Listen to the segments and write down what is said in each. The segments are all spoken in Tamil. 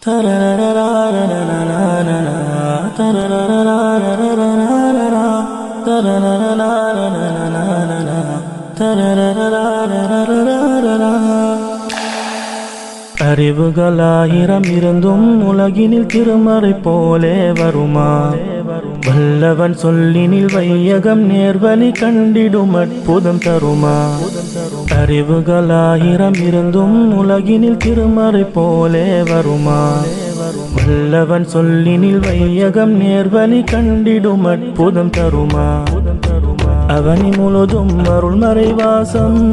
அறிவுகளாயிரம் இருந்தும் உலகினில் திருமறை போலே வருமா? வல்லவன் சொல்லினில் வையகம் நேர்வழி கண்டிடும் அற்புதம் தருமா? அறிவுகளாயிரம் இருந்தும் உலகினில் திருமறை போலே வருமா? வல்லவன் சொல்லினில் வையகம் நேர்வழி கண்டிடும் அற்புதம் தருமா? அவனி முழுதும் அருள் மறைவாசம்,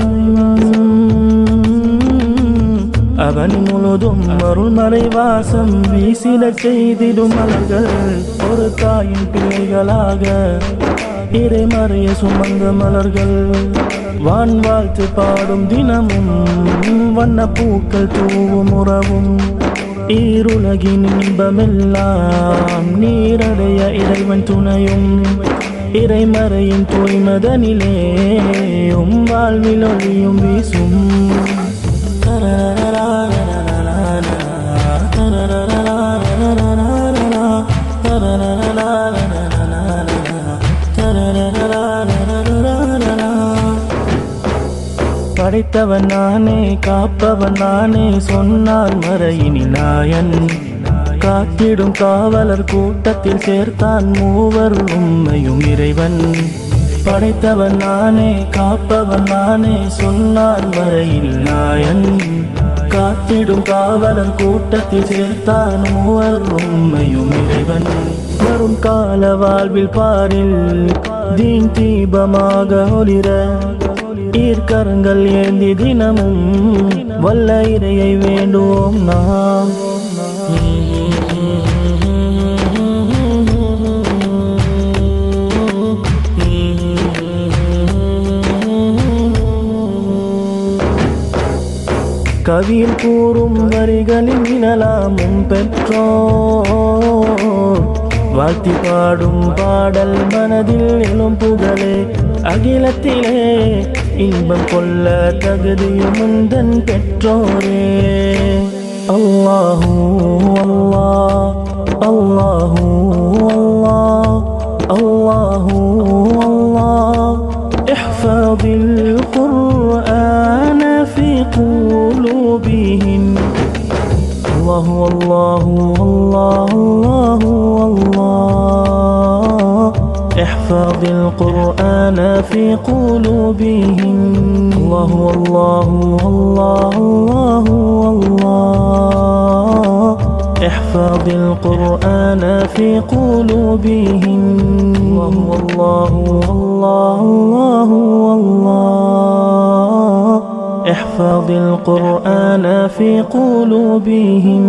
அவன் முழுதும் அருள் மறைவாசம் வீசிடச் செய்திடும் மலர்கள். ஒரு தாயின் பிள்ளைகளாக இறைமறைய சுமந்த மலர்கள். வான் வாழ்த்து பாடும் தினமும் வண்ண பூக்கள் தூவும் உறவும். ஈருலகின் இன்பமெல்லாம் நீரடைய இறைவன் துணையும். இறைமறையின் தூய்மதனிலே வாழ்வில் ஒளியும் வீசும். படைத்தவன் நானே, காப்பவன் நானே சொன்னார் மறையினி நாயன். காத்திடும் காவலர் கூட்டத்தில் சேர்த்தான் மூவர் உம்மையும் இறைவன். படைத்தவன் நானே, காப்பவன் நானே சொன்னார் மறையில் நாயன். காத்திடும் காவலன் கூட்டத்தில் சேர்த்தான் மூவர் உம்மையும் இறைவன். வரும் கால வாழ்வில் பாரில் தீன் தீபமாக ஒளிர ஈர்க்கரங்கள் ஏந்தி தினமும் வல்ல இறையை வேண்டுவோம் நாம். கவியில் கூறும் வரிகளின் இனலாமும் பெற்றோர். வாழ்த்தி பாடும் பாடல் மனதில் எழும் புகழே. அகிலத்திலே இன்பம் கொள்ள தகுதியும் முந்தன் பெற்றோரே. அல்லாஹூ அல்லாஹ், அல்லாஹூ அல்லாஹ், அல்லாஹூ அல்லாஹ். இஹ்ஃபதில் குர்ஆன ஃபீ قلوبهم. الله الله الله الله الله. احفظ القرآن في قلوبهم. الله الله الله الله الله. احفظ القرآن في قلوبهم. الله الله الله الله الله. احفظ القرآن في قلوبهم.